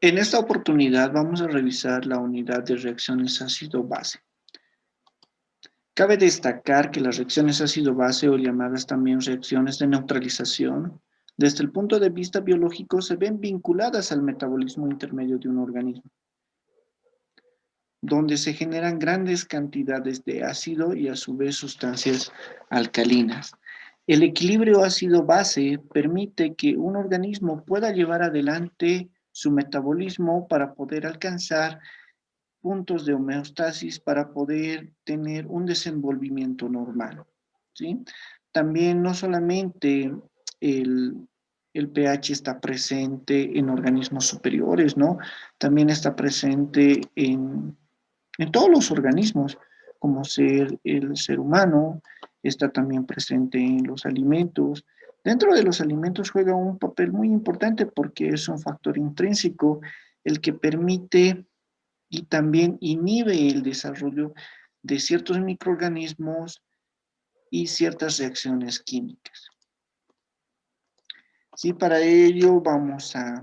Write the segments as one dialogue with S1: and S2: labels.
S1: En esta oportunidad vamos a revisar la unidad de reacciones ácido-base. Cabe destacar que las reacciones ácido-base o llamadas también reacciones de neutralización, desde el punto de vista biológico se ven vinculadas al metabolismo intermedio de un organismo, donde se generan grandes cantidades de ácido y a su vez sustancias alcalinas. El equilibrio ácido-base permite que un organismo pueda llevar adelante su metabolismo para poder alcanzar puntos de homeostasis para poder tener un desenvolvimiento normal, ¿sí? También no solamente el, el pH está presente en organismos superiores, ¿no? También está presente en todos los organismos, como ser el ser humano, está también presente en los alimentos. Dentro de los alimentos juega un papel muy importante porque es un factor intrínseco el que permite y también inhibe el desarrollo de ciertos microorganismos y ciertas reacciones químicas. Sí, para ello vamos a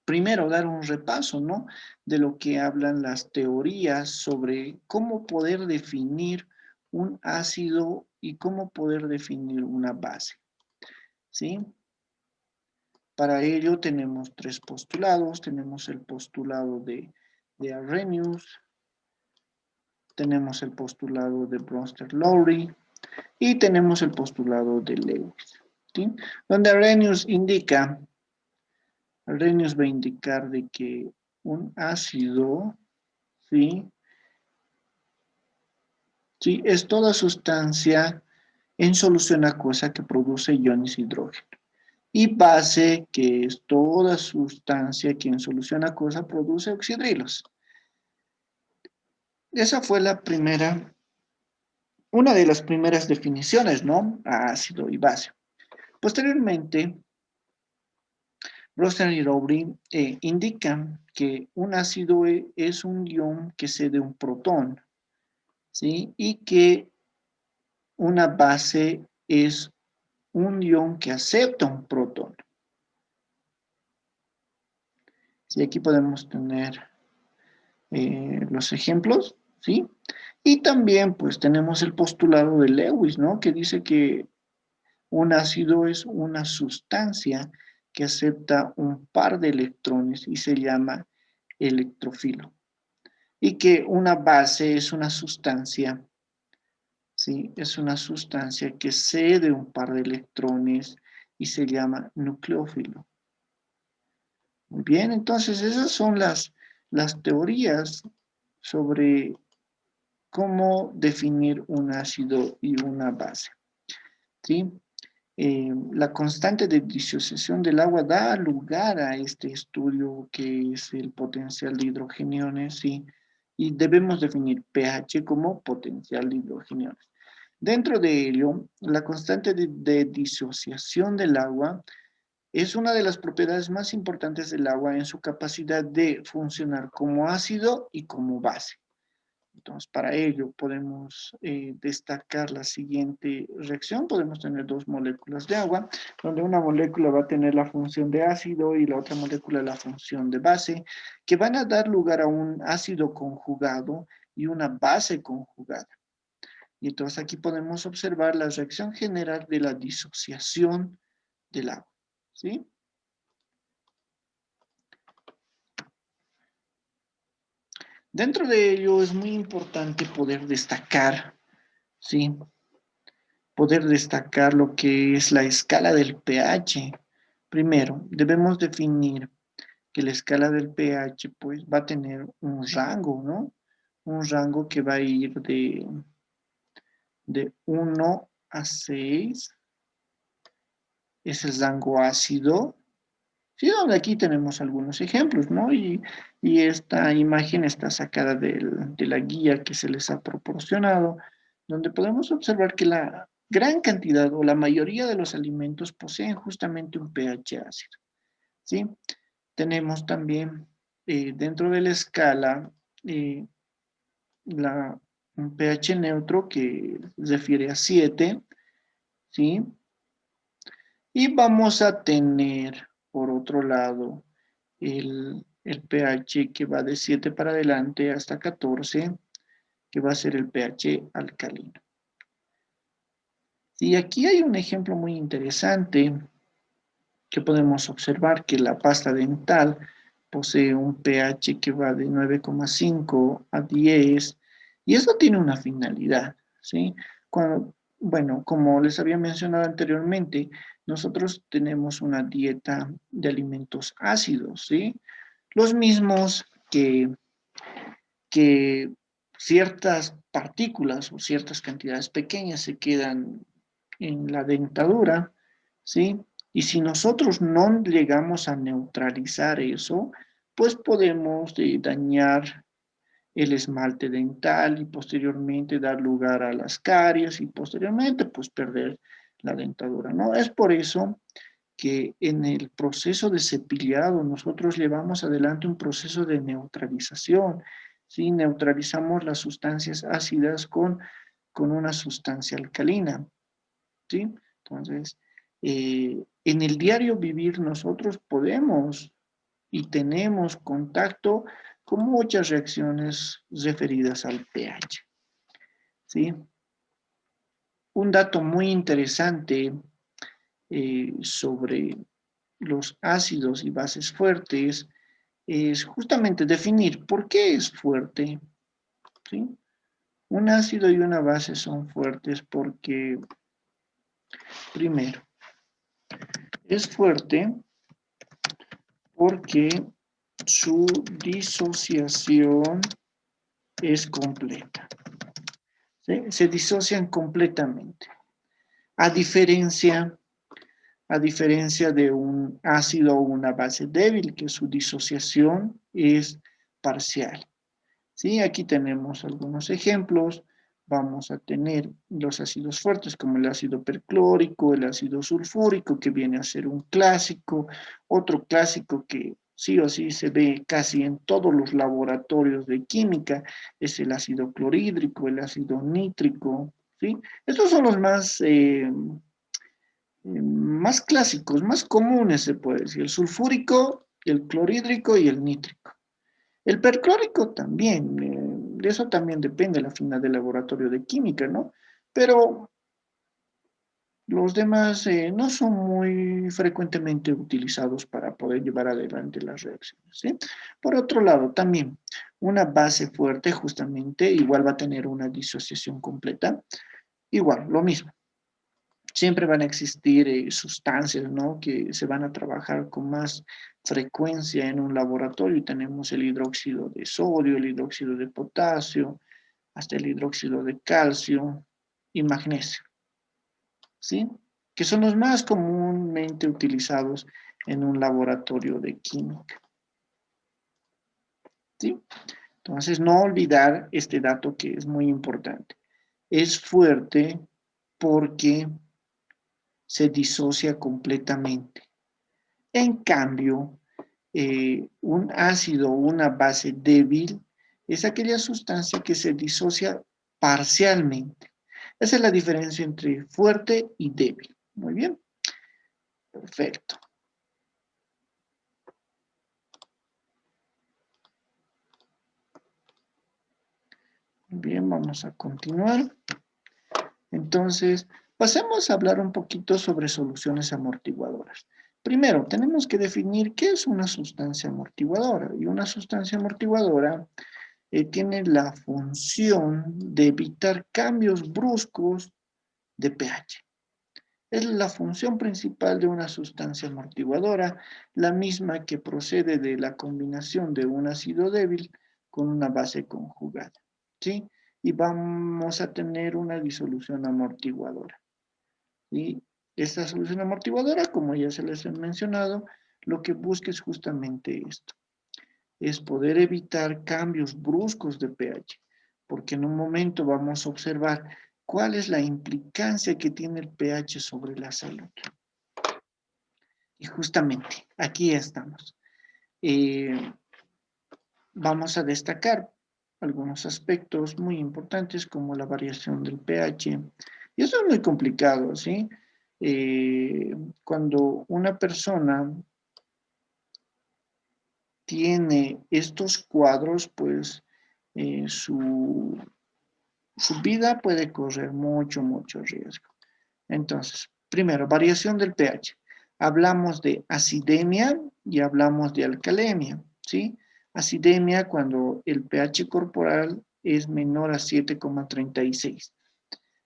S1: primero dar un repaso, ¿no? De lo que hablan las teorías sobre cómo poder definir un ácido y cómo poder definir una base, ¿sí? Para ello tenemos tres postulados. Tenemos el postulado de Arrhenius, tenemos el postulado de Brewster-Lowry y tenemos el postulado de Lewis, ¿sí? Donde Arrhenius va a indicar de que un ácido, ¿sí? ¿Sí? Es toda sustancia en solución acuosa que produce iones hidrógeno. Y base, que es toda sustancia que en solución acuosa produce oxidrilos. Esa fue una de las primeras definiciones, ¿no? A ácido y base. Posteriormente, Brewster y Lowry indican que un ácido es un ion que cede un protón, ¿sí? Y que una base es un ion que acepta un protón. Sí, aquí podemos tener los ejemplos, ¿sí? Y también, pues, tenemos el postulado de Lewis, ¿no? Que dice que un ácido es una sustancia que acepta un par de electrones y se llama electrofilo. Y que una base es una sustancia, ¿sí? Es una sustancia que cede un par de electrones y se llama nucleófilo. Muy bien, entonces esas son las teorías sobre cómo definir un ácido y una base, ¿sí? La constante de disociación del agua da lugar a este estudio que es el potencial de hidrogeniones, ¿sí? Y debemos definir pH como potencial de hidrogeniones. Dentro de ello, la constante de disociación del agua es una de las propiedades más importantes del agua en su capacidad de funcionar como ácido y como base. Entonces, para ello podemos destacar la siguiente reacción. Podemos tener dos moléculas de agua, donde una molécula va a tener la función de ácido y la otra molécula la función de base, que van a dar lugar a un ácido conjugado y una base conjugada. Y entonces aquí podemos observar la reacción general de la disociación del agua, ¿sí? Dentro de ello es muy importante poder destacar, ¿sí? Poder destacar lo que es la escala del pH. Primero, debemos definir que la escala del pH pues va a tener un rango, ¿no? Un rango que va a ir de 1 a 6, es el rango ácido. Sí, donde aquí tenemos algunos ejemplos, ¿no? Y esta imagen está sacada de la guía que se les ha proporcionado, donde podemos observar que la gran cantidad o la mayoría de los alimentos poseen justamente un pH ácido, ¿sí? Tenemos también dentro de la escala eh, un pH neutro que refiere a 7, ¿sí? Y vamos a tener, por otro lado, el pH que va de 7 para adelante hasta 14, que va a ser el pH alcalino. Y aquí hay un ejemplo muy interesante que podemos observar que la pasta dental posee un pH que va de 9,5 a 10 y eso tiene una finalidad, ¿sí? Bueno, como les había mencionado anteriormente, nosotros tenemos una dieta de alimentos ácidos, ¿sí? Los mismos que ciertas partículas o ciertas cantidades pequeñas se quedan en la dentadura, ¿sí? Y si nosotros no llegamos a neutralizar eso, pues podemos dañar el esmalte dental y posteriormente dar lugar a las caries y posteriormente pues perder la dentadura, ¿no? Es por eso que en el proceso de cepillado nosotros llevamos adelante un proceso de neutralización, ¿sí? Neutralizamos las sustancias ácidas con una sustancia alcalina, ¿sí? Entonces, en el diario vivir nosotros podemos y tenemos contacto con muchas reacciones referidas al pH, ¿sí? Un dato muy interesante sobre los ácidos y bases fuertes es justamente definir por qué es fuerte, ¿sí? Un ácido y una base son fuertes porque, primero, es fuerte porque su disociación es completa, ¿sí? Se disocian completamente, a diferencia, a diferencia de un ácido o una base débil, que su disociación es parcial. ¿Sí? Aquí tenemos algunos ejemplos. Vamos a tener los ácidos fuertes como el ácido perclórico, el ácido sulfúrico, que viene a ser un clásico. Otro clásico que sí o sí se ve casi en todos los laboratorios de química es el ácido clorhídrico, el ácido nítrico. ¿Sí? Estos son los más clásicos, más comunes, se puede decir. El sulfúrico, el clorhídrico y el nítrico. El perclórico también, de eso también depende la final del laboratorio de química, ¿no? Pero los demás no son muy frecuentemente utilizados para poder llevar adelante las reacciones, ¿sí? Por otro lado, también una base fuerte justamente igual va a tener una disociación completa, igual, lo mismo. Siempre van a existir sustancias, ¿no? Que se van a trabajar con más frecuencia en un laboratorio. Tenemos el hidróxido de sodio, el hidróxido de potasio, hasta el hidróxido de calcio y magnesio, ¿sí? Que son los más comúnmente utilizados en un laboratorio de química, ¿sí? Entonces, no olvidar este dato que es muy importante. Es fuerte porque se disocia completamente. En cambio, un ácido o una base débil es aquella sustancia que se disocia parcialmente. Esa es la diferencia entre fuerte y débil. Muy bien, perfecto. Bien, vamos a continuar. Entonces, pasemos a hablar un poquito sobre soluciones amortiguadoras. Primero, tenemos que definir qué es una sustancia amortiguadora. Y una sustancia amortiguadora tiene la función de evitar cambios bruscos de pH. Es la función principal de una sustancia amortiguadora, la misma que procede de la combinación de un ácido débil con una base conjugada, ¿sí? Y vamos a tener una disolución amortiguadora. Y esta solución amortiguadora, como ya se les he mencionado, lo que busca es justamente esto, es poder evitar cambios bruscos de pH, porque en un momento vamos a observar cuál es la implicancia que tiene el pH sobre la salud. Y justamente aquí estamos. Vamos a destacar algunos aspectos muy importantes como la variación del pH. Y eso es muy complicado, ¿sí? Cuando una persona tiene estos cuadros, pues su vida puede correr mucho riesgo. Entonces, primero, variación del pH. Hablamos de acidemia y hablamos de alcalemia, ¿sí? Acidemia cuando el pH corporal es menor a 7,36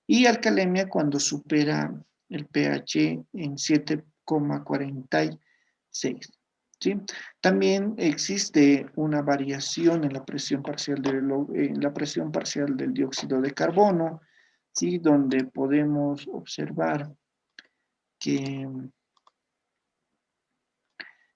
S1: y alcalemia cuando supera el pH en 7,46. ¿Sí? También existe una variación en la presión parcial del dióxido de carbono, ¿sí? Donde podemos observar que,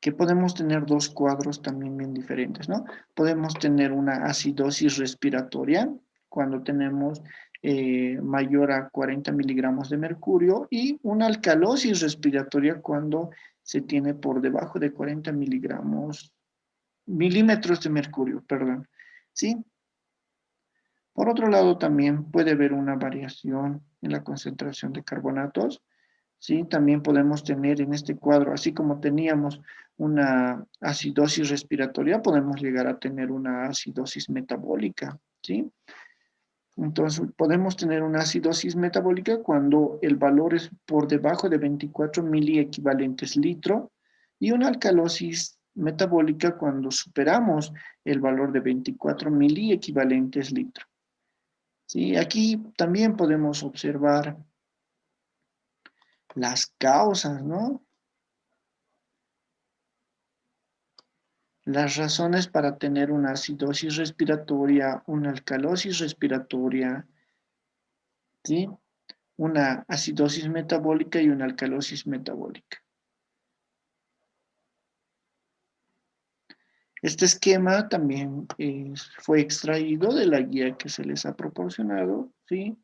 S1: que podemos tener dos cuadros también bien diferentes, ¿no? Podemos tener una acidosis respiratoria cuando tenemos mayor a 40 miligramos de mercurio y una alcalosis respiratoria cuando se tiene por debajo de 40 milímetros de mercurio, perdón, ¿sí? Por otro lado, también puede haber una variación en la concentración de carbonatos, ¿sí? También podemos tener en este cuadro, así como teníamos una acidosis respiratoria, podemos llegar a tener una acidosis metabólica, ¿sí? Entonces, podemos tener una acidosis metabólica cuando el valor es por debajo de 24 miliequivalentes litro y una alcalosis metabólica cuando superamos el valor de 24 miliequivalentes litro. ¿Sí? Aquí también podemos observar las causas, ¿no? Las razones para tener una acidosis respiratoria, una alcalosis respiratoria, ¿sí? Una acidosis metabólica y una alcalosis metabólica. Este esquema también fue extraído de la guía que se les ha proporcionado, ¿sí?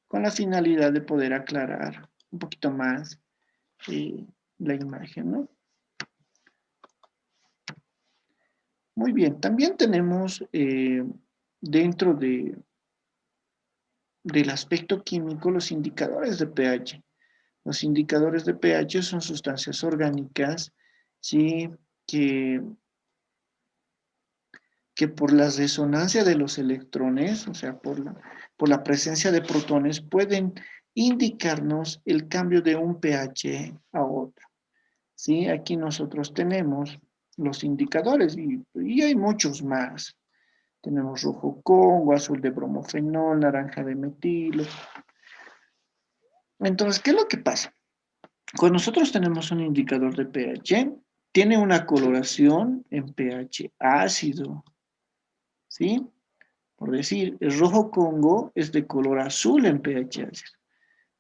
S1: Con la finalidad de poder aclarar un poquito más la imagen, ¿no? Muy bien, también tenemos dentro del aspecto químico los indicadores de pH. Los indicadores de pH son sustancias orgánicas, ¿sí? que, que por la resonancia de los electrones, o sea, por la presencia de protones, pueden indicarnos el cambio de un pH a otro. ¿Sí? Aquí nosotros tenemos los indicadores y hay muchos más. Tenemos rojo Congo, azul de bromofenol, naranja de metilo. Entonces, ¿qué es lo que pasa? Cuando nosotros tenemos un indicador de pH, tiene una coloración en pH ácido, ¿sí? Por decir, el rojo Congo es de color azul en pH ácido.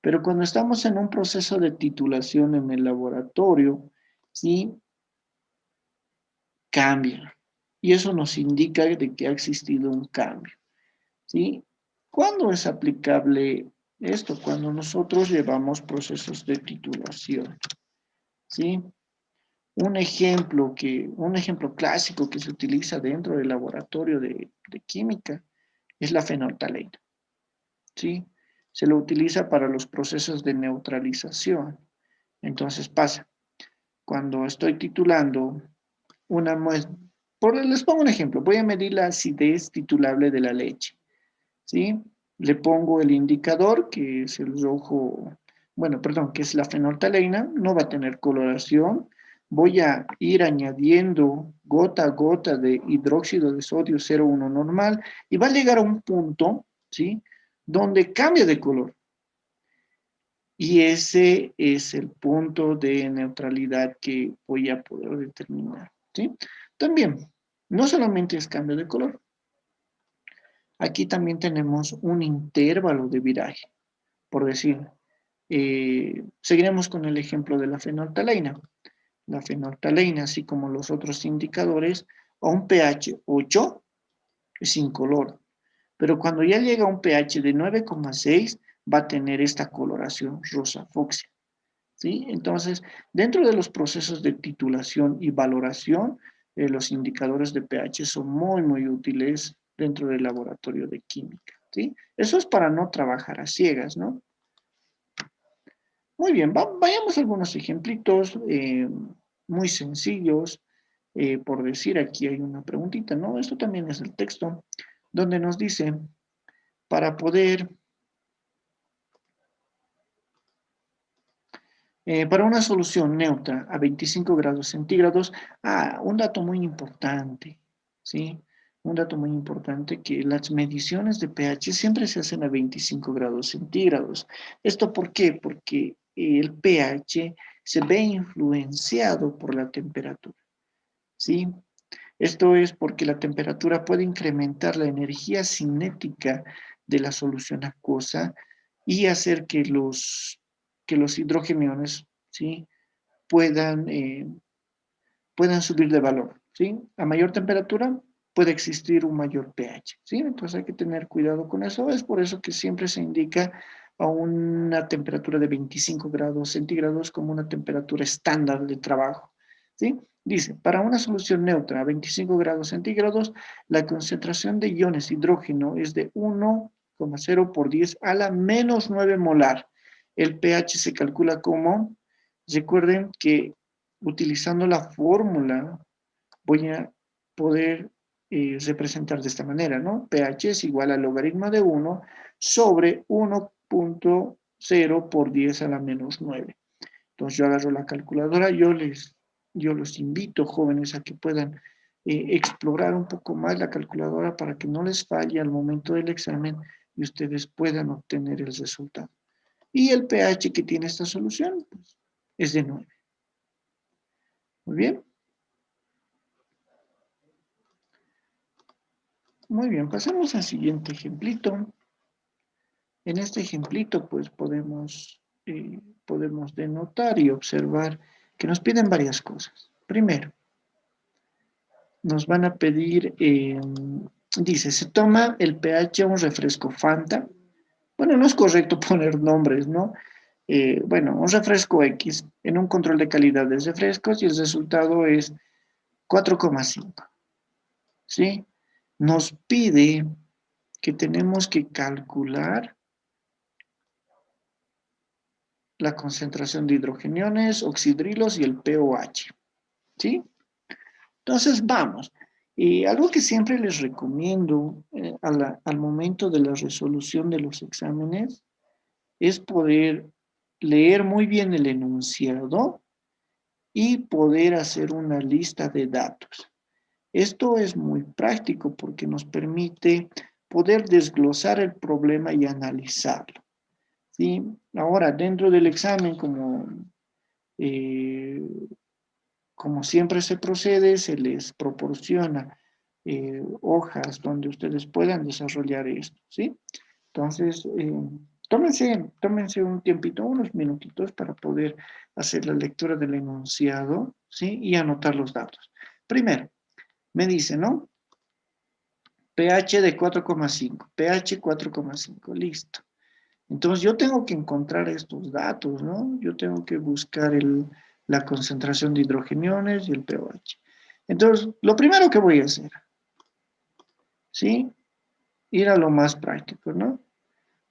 S1: Pero cuando estamos en un proceso de titulación en el laboratorio, ¿sí? Cambia. Y eso nos indica de que ha existido un cambio, ¿sí? ¿Cuándo es aplicable esto? Cuando nosotros llevamos procesos de titulación, ¿sí? Un ejemplo clásico que se utiliza dentro del laboratorio de química es la fenolftaleína, ¿sí? Se lo utiliza para los procesos de neutralización. Entonces pasa, cuando estoy titulando una muestra, les pongo un ejemplo, voy a medir la acidez titulable de la leche, ¿sí? Le pongo el indicador, que es el rojo, bueno, perdón, que es la fenolftaleína, no va a tener coloración. Voy a ir añadiendo gota a gota de hidróxido de sodio 0,1 normal y va a llegar a un punto, ¿sí? Donde cambia de color. Y ese es el punto de neutralidad que voy a poder determinar, ¿sí? También, no solamente es cambio de color, aquí también tenemos un intervalo de viraje. Por decir, seguiremos con el ejemplo de la fenolftaleína. La fenolftaleína, así como los otros indicadores, a un pH 8 es incoloro. Pero cuando ya llega a un pH de 9,6 va a tener esta coloración rosa fucsia, ¿sí? Entonces, dentro de los procesos de titulación y valoración, los indicadores de pH son muy útiles dentro del laboratorio de química, ¿sí? Eso es para no trabajar a ciegas, ¿no? Muy bien, vayamos a algunos ejemplitos. muy sencillos. Por decir, aquí hay una preguntita, ¿no? Esto también es el texto, donde nos dice, para poder, para una solución neutra a 25 grados centígrados, un dato muy importante, ¿sí? Un dato muy importante, que las mediciones de pH siempre se hacen a 25 grados centígrados. ¿Esto por qué? Porque el pH se ve influenciado por la temperatura, ¿sí? Esto es porque la temperatura puede incrementar la energía cinética de la solución acuosa y hacer que los hidrogeniones, ¿sí?, puedan, puedan subir de valor, ¿sí? A mayor temperatura puede existir un mayor pH, ¿sí? Entonces hay que tener cuidado con eso. Es por eso que siempre se indica a una temperatura de 25 grados centígrados como una temperatura estándar de trabajo, ¿sí? Dice, para una solución neutra a 25 grados centígrados, la concentración de iones hidrógeno es de 1,0 por 10 a la menos 9 molar. El pH se calcula como, recuerden que utilizando la fórmula voy a poder representar de esta manera, ¿no? pH es igual al logaritmo de 1 sobre 1,0 por 10 a la menos 9. Entonces yo agarro la calculadora, yo los invito, jóvenes, a que puedan explorar un poco más la calculadora para que no les falle al momento del examen y ustedes puedan obtener el resultado. Y el pH que tiene esta solución, pues, es de 9. Muy bien. Muy bien, pasamos al siguiente ejemplito. En este ejemplito, pues podemos denotar y observar que nos piden varias cosas. Primero, nos van a pedir, dice, se toma el pH a un refresco Fanta. Bueno, no es correcto poner nombres, ¿no? Bueno, un refresco X en un control de calidad de refrescos y el resultado es 4,5. ¿Sí? Nos pide que tenemos que calcular la concentración de hidrogeniones, oxidrilos y el pOH, ¿sí? Entonces, vamos. Y algo que siempre les recomiendo al momento de la resolución de los exámenes es poder leer muy bien el enunciado y poder hacer una lista de datos. Esto es muy práctico porque nos permite poder desglosar el problema y analizarlo, ¿sí? Ahora, dentro del examen, eh, como siempre se procede, se les proporciona hojas donde ustedes puedan desarrollar esto, ¿sí? Entonces, tómense un tiempito, unos minutitos para poder hacer la lectura del enunciado, ¿sí? Y anotar los datos. Primero, me dice, ¿no? pH de 4,5, pH 4,5, listo. Entonces yo tengo que encontrar estos datos, ¿no? Yo tengo que buscar la concentración de hidrogeniones y el pOH. Entonces, lo primero que voy a hacer, ¿sí? Ir a lo más práctico, ¿no?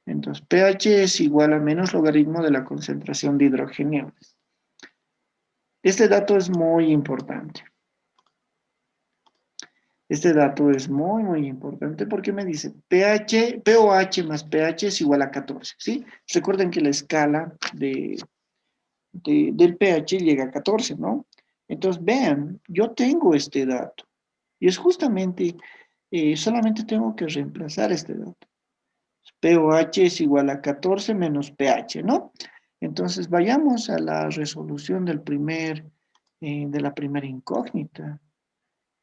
S1: Entonces, pH es igual a menos logaritmo de la concentración de hidrogeniones. Este dato es muy importante. Este dato es muy, muy importante porque me dice pOH más pH es igual a 14, ¿sí? Recuerden que la escala del pH llega a 14, ¿no? Entonces, vean, yo tengo este dato. Y es justamente, solamente tengo que reemplazar este dato. pOH es igual a 14 menos pH, ¿no? Entonces, vayamos a la resolución de la primera incógnita.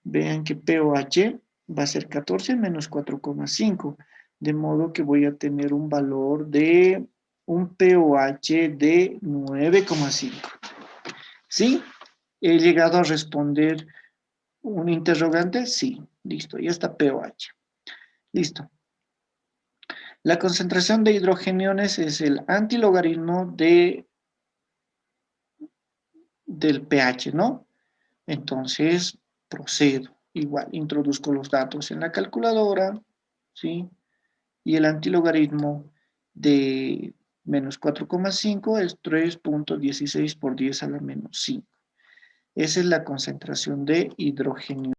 S1: Vean que pOH va a ser 14 menos 4,5, de modo que voy a tener un valor de un pOH de 9,5. ¿Sí? ¿He llegado a responder un interrogante? Sí, listo, ya está pOH. Listo. La concentración de hidrogeniones es el antilogaritmo del pH, ¿no? Entonces, procedo. Igual, introduzco los datos en la calculadora, ¿sí? Y el antilogaritmo de menos 4,5 es 3,16 por 10 a la menos 5. Esa es la concentración de hidrógeno.